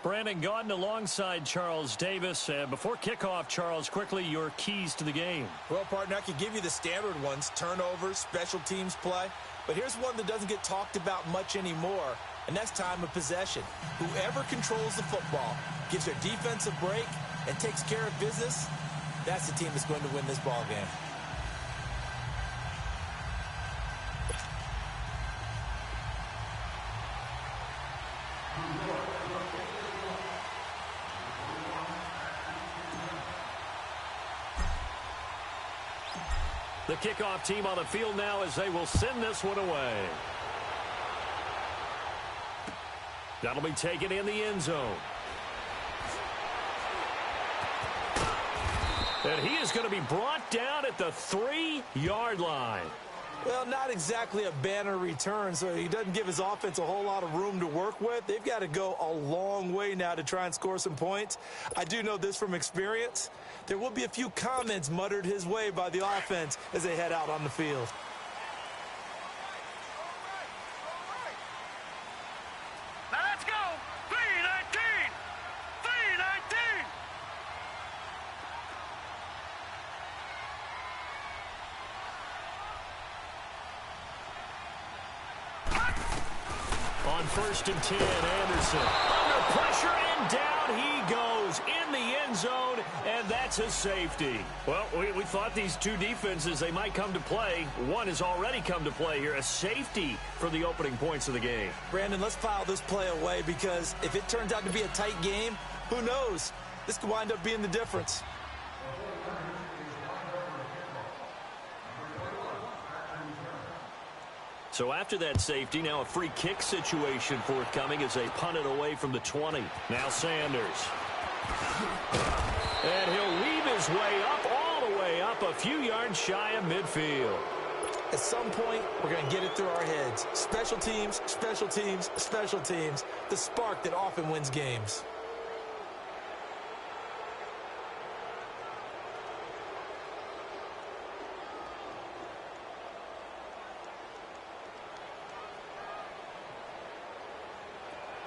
Brandon Gaudin alongside Charles Davis. Before kickoff, Charles, quickly your keys to the game. Well, partner, I could give you the standard ones, turnovers, special teams play. But here's one that doesn't get talked about much anymore, and that's time of possession. Whoever controls the football, gives their defense a break, and takes care of business, that's the team that's going to win this ball game. The kickoff team on the field now as they will send this one away. That'll be taken in the end zone. And he is going to be brought down at the 3-yard line. Well, not exactly a banner return, so he doesn't give his offense a whole lot of room to work with. They've got to go a long way now to try and score some points. I do know this from experience. There will be a few comments muttered his way by the offense as they head out on the field. Now let's go! 3-19! 3-19! On 1st and 10, Anderson under pressure, and down he goes in the end zone, and that's a safety. Well, we thought these two defenses, they might come to play. One has already come to play here, a safety for the opening points of the game. Brandon, let's file this play away because if it turns out to be a tight game, who knows? This could wind up being the difference. So after that safety, now a free kick situation forthcoming as they punt it away from the 20. Now Sanders. And he'll weave his way up, all the way up, a few yards shy of midfield. At some point, we're going to get it through our heads. Special teams, special teams, special teams. The spark that often wins games.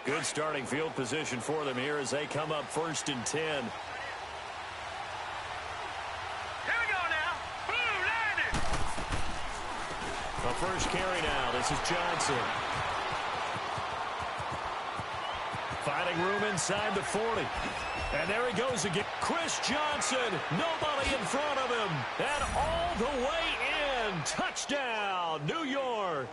Good starting field position for them here as they come up 1st and 10. Here we go now. Blue 90. The first carry now. This is Johnson. Finding room inside the 40. And there he goes again. Chris Johnson. Nobody in front of him. And all the way in. Touchdown, New York.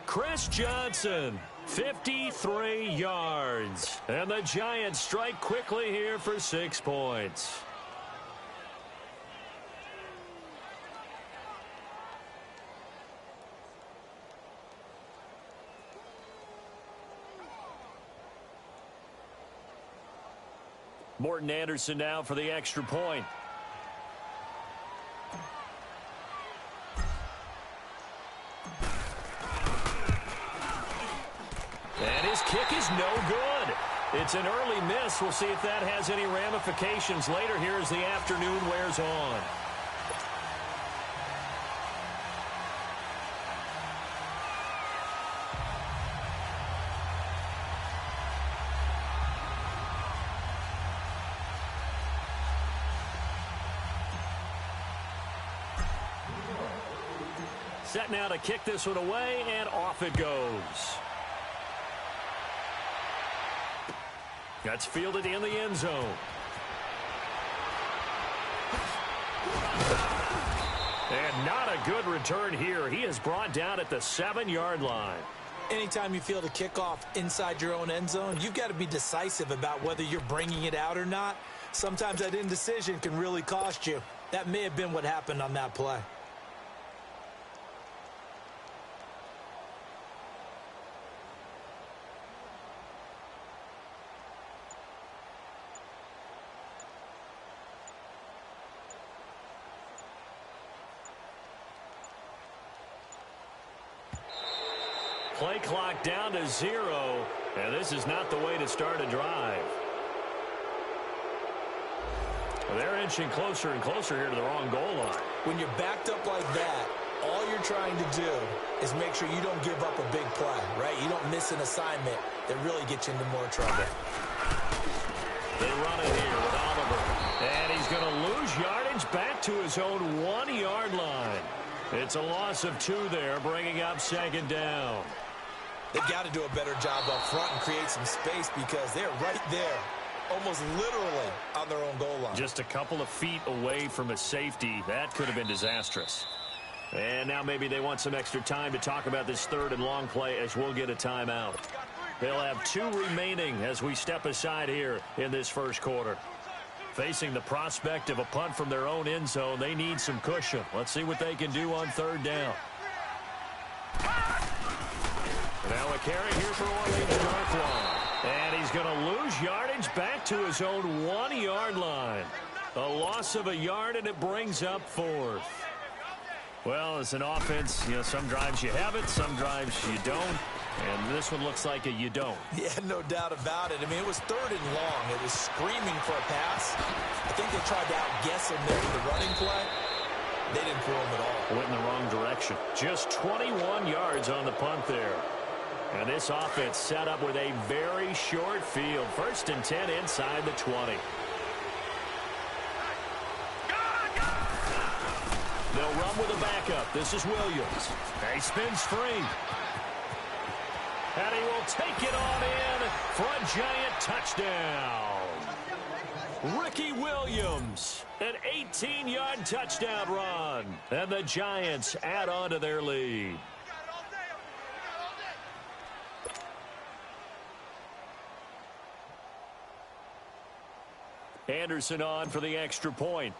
Chris Johnson. 53 yards. And the Giants strike quickly here for 6 points. Morton Anderson now for the extra point. And his kick is no good. It's an early miss. We'll see if that has any ramifications later here as the afternoon wears on. Set now to kick this one away, and off it goes. That's fielded in the end zone. And not a good return here. He is brought down at the 7-yard line. Anytime you field a kickoff inside your own end zone, you've got to be decisive about whether you're bringing it out or not. Sometimes that indecision can really cost you. That may have been what happened on that play. Play clock down to 0, and this is not the way to start a drive. They're inching closer and closer here to the wrong goal line. When you're backed up like that, all you're trying to do is make sure you don't give up a big play, right? You don't miss an assignment that really gets you into more trouble. They run it here with Oliver. And he's going to lose yardage back to his own 1-yard line. It's a loss of 2 there, bringing up 2nd down. They've got to do a better job up front and create some space because they're right there, almost literally on their own goal line. Just a couple of feet away from a safety. That could have been disastrous. And now maybe they want some extra time to talk about this 3rd and long play as we'll get a timeout. They'll have 2 remaining as we step aside here in this first quarter. Facing the prospect of a punt from their own end zone, they need some cushion. Let's see what they can do on 3rd down. Now a carry here for Orleans North. And he's going to lose yardage back to his own 1-yard line. A loss of 1 yard, and it brings up 4th. Well, as an offense, some drives you have it, some drives you don't. And this one looks like you don't. Yeah, no doubt about it. I mean, it was 3rd and long. It was screaming for a pass. I think they tried to outguess him there with the running play. They didn't throw him at all. Went in the wrong direction. Just 21 yards on the punt there. And this offense set up with a very short field. 1st and 10 inside the 20. They'll run with a backup. This is Williams. He spins free. And he will take it on in for a giant touchdown. Ricky Williams, an 18-yard touchdown run. And the Giants add on to their lead. Anderson on for the extra point.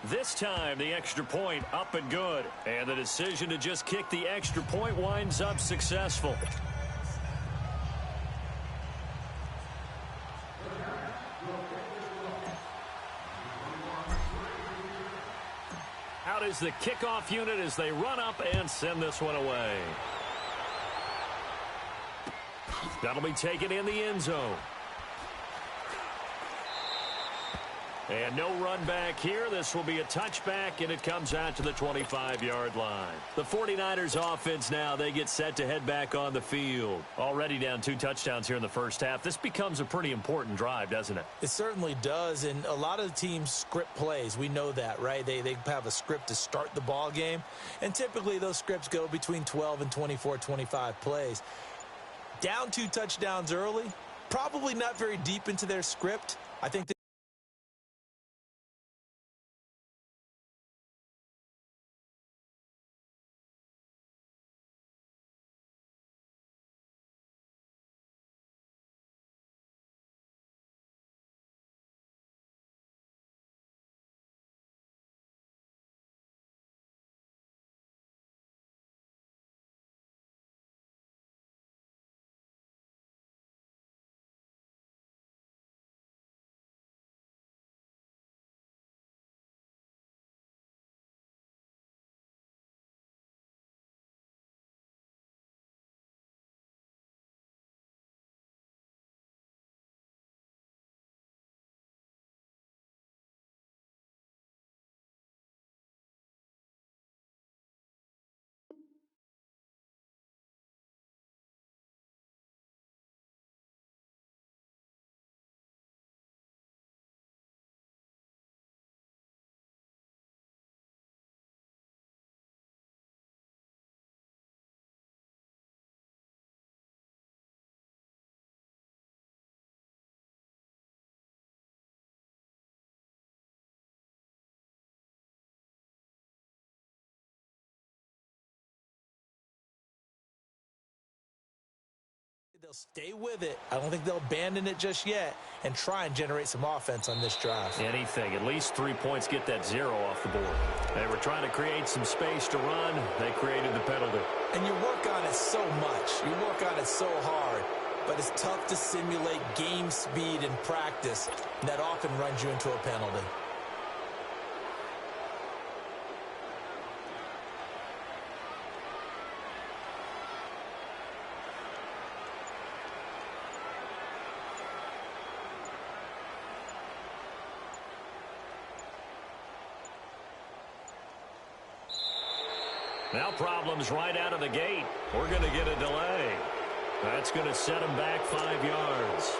This time, the extra point up and good. And the decision to just kick the extra point winds up successful. Out is the kickoff unit as they run up and send this one away. That'll be taken in the end zone. And no run back here. This will be a touchback, and it comes out to the 25-yard line. The 49ers offense now, they get set to head back on the field. Already down 2 touchdowns here in the first half. This becomes a pretty important drive, doesn't it? It certainly does, and a lot of the teams script plays. We know that, right? They have a script to start the ball game, and typically those scripts go between 12 and 24, 25 plays. Down 2 touchdowns early, probably not very deep into their script. I think that they'll stay with it. I don't think they'll abandon it just yet and try and generate some offense on this drive. Anything. At least 3 points, get that 0 off the board. They were trying to create some space to run. They created the penalty. And you work on it so much. You work on it so hard. But it's tough to simulate game speed in practice. And that often runs you into a penalty. Now problems right out of the gate. We're going to get a delay. That's going to set him back 5 yards.